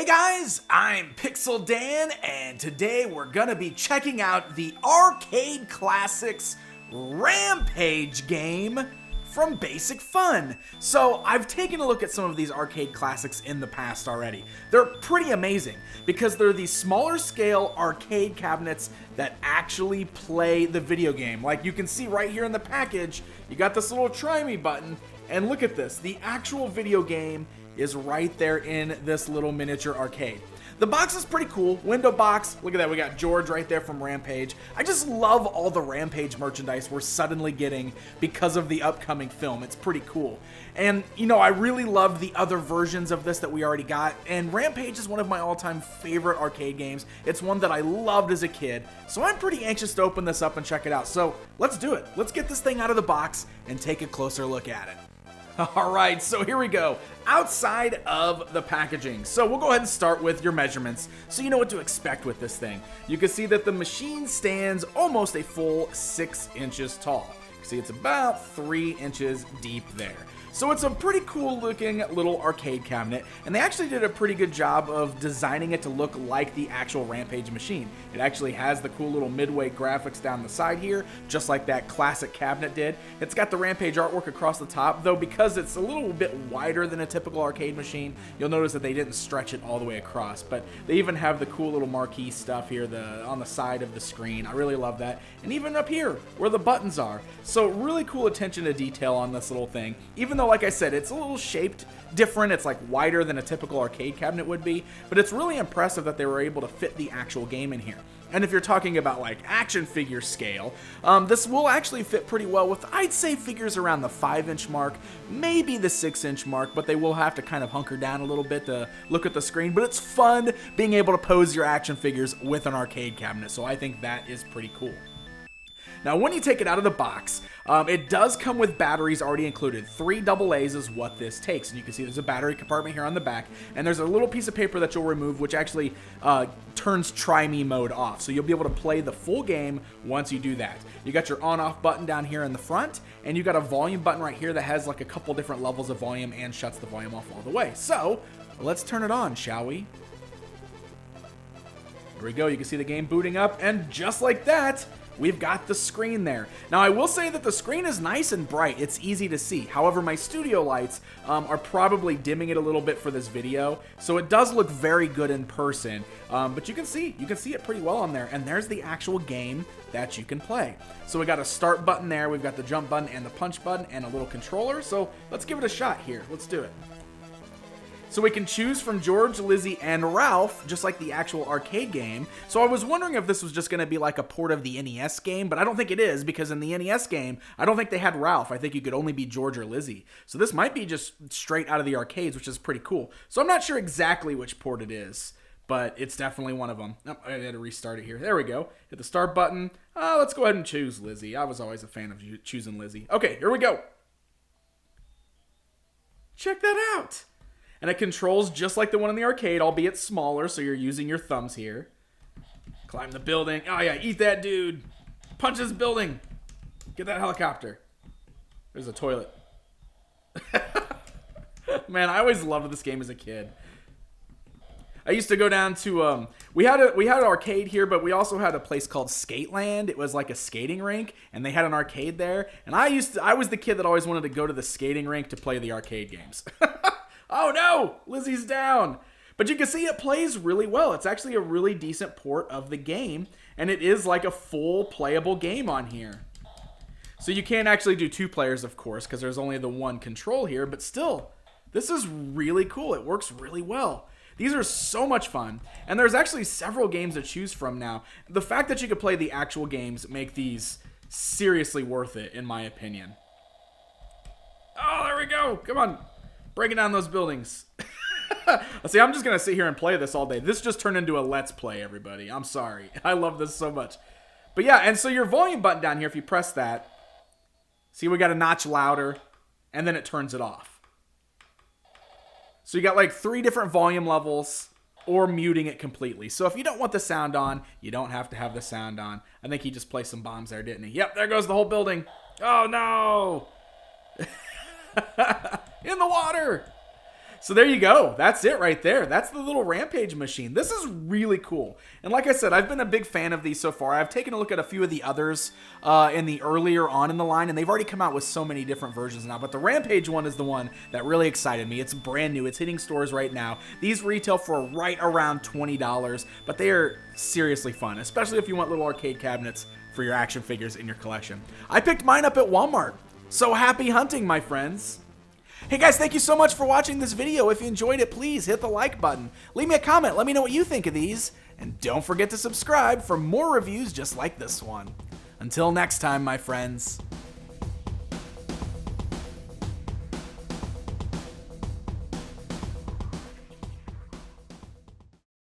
Hey guys, I'm Pixel Dan, and today we're gonna be checking out the Arcade Classics Rampage game from Basic Fun. So I've taken a look at some of these arcade classics in the past already. They're pretty amazing because they're these smaller scale arcade cabinets that actually play the video game. Like you can see right here in the package, you got this little try me button, and look at this, the actual video game is right there in this little miniature arcade. The box is pretty cool. Window box. Look at that. We got George right there from Rampage. I just love all the Rampage merchandise we're suddenly getting because of the upcoming film. It's pretty cool. And, you know, I really love the other versions of this that we already got. And Rampage is one of my all-time favorite arcade games. It's one that I loved as a kid. So I'm pretty anxious to open this up and check it out. So let's do it. Let's get this thing out of the box and take a closer look at it. Alright, so here we go. Outside of the packaging. So we'll go ahead and start with your measurements so you know what to expect with this thing. You can see that the machine stands almost a full 6 inches tall. You can see it's about 3 inches deep there. So it's a pretty cool looking little arcade cabinet, and they actually did a pretty good job of designing it to look like the actual Rampage machine. It actually has the cool little midway graphics down the side here, just like that classic cabinet did. It's got the Rampage artwork across the top, though because it's a little bit wider than a typical arcade machine, you'll notice that they didn't stretch it all the way across, but they even have the cool little marquee stuff here on the side of the screen. I really love that. And even up here, where the buttons are. So really cool attention to detail on this little thing, even though, like I said, it's a little shaped different. It's like wider than a typical arcade cabinet would be, but it's really impressive that they were able to fit the actual game in here. And if you're talking about like action figure scale, this will actually fit pretty well with, I'd say, figures around the 5-inch mark, maybe the 6-inch mark, but they will have to kind of hunker down a little bit to look at the screen. But it's fun being able to pose your action figures with an arcade cabinet, so I think that is pretty cool. Now, when you take it out of the box, it does come with batteries already included. 3 AA's is what this takes. And you can see there's a battery compartment here on the back, and there's a little piece of paper that you'll remove, which actually turns Try Me mode off. So you'll be able to play the full game once you do that. You got your on-off button down here in the front, and you got a volume button right here that has like a couple different levels of volume and shuts the volume off all the way. So let's turn it on, shall we? Here we go. You can see the game booting up, and just like that, we've got the screen there. Now, I will say that the screen is nice and bright. It's easy to see. However, my studio lights are probably dimming it a little bit for this video, so it does look very good in person. But you can see it pretty well on there, and there's the actual game that you can play. So we got a start button there. We've got the jump button and the punch button and a little controller. So let's give it a shot here. Let's do it. So we can choose from George, Lizzie, and Ralph, just like the actual arcade game. So I was wondering if this was just going to be like a port of the NES game, but I don't think it is, because in the NES game, I don't think they had Ralph. I think you could only be George or Lizzie. So this might be just straight out of the arcades, which is pretty cool. So I'm not sure exactly which port it is, but it's definitely one of them. Oh, I had to restart it here. There we go. Hit the start button. Let's go ahead and choose Lizzie. I was always a fan of choosing Lizzie. Okay, here we go. Check that out. And it controls just like the one in the arcade, albeit smaller, so you're using your thumbs here. Climb the building. Oh yeah, eat that dude. Punch this building. Get that helicopter. There's a toilet. Man, I always loved this game as a kid. I used to go down to we had an arcade here, but we also had a place called Skateland. It was like a skating rink, and they had an arcade there. And I was the kid that always wanted to go to the skating rink to play the arcade games. Oh no, Lizzie's down. But you can see it plays really well. It's actually a really decent port of the game, and it is like a full playable game on here. So you can't actually do 2 players, of course, because there's only the one control here, but still, this is really cool. It works really well. These are so much fun, and there's actually several games to choose from now. The fact that you can play the actual games make these seriously worth it, in my opinion. Oh, there we go. Come on. Breaking down those buildings. See, I'm just going to sit here and play this all day. This just turned into a Let's Play, everybody. I'm sorry. I love this so much. But yeah, and so your volume button down here, if you press that, see, we got a notch louder, and then it turns it off. So you got like 3 different volume levels, or muting it completely. So if you don't want the sound on, you don't have to have the sound on. I think he just placed some bombs there, didn't he? Yep, there goes the whole building. Oh, no. In the water. So there you go. That's it right there. That's the little Rampage machine. This is really cool. And like I said, I've been a big fan of these so far. I've taken a look at a few of the others in the earlier on in the line, and they've already come out with so many different versions now. But the Rampage one is the one that really excited me. It's brand new. It's hitting stores right now. These retail for right around $20, but they are seriously fun, especially if you want little arcade cabinets for your action figures in your collection. I picked mine up at Walmart. So happy hunting, my friends. Hey guys, thank you so much for watching this video. If you enjoyed it, please hit the like button. Leave me a comment, let me know what you think of these, and don't forget to subscribe for more reviews just like this one. Until next time, my friends.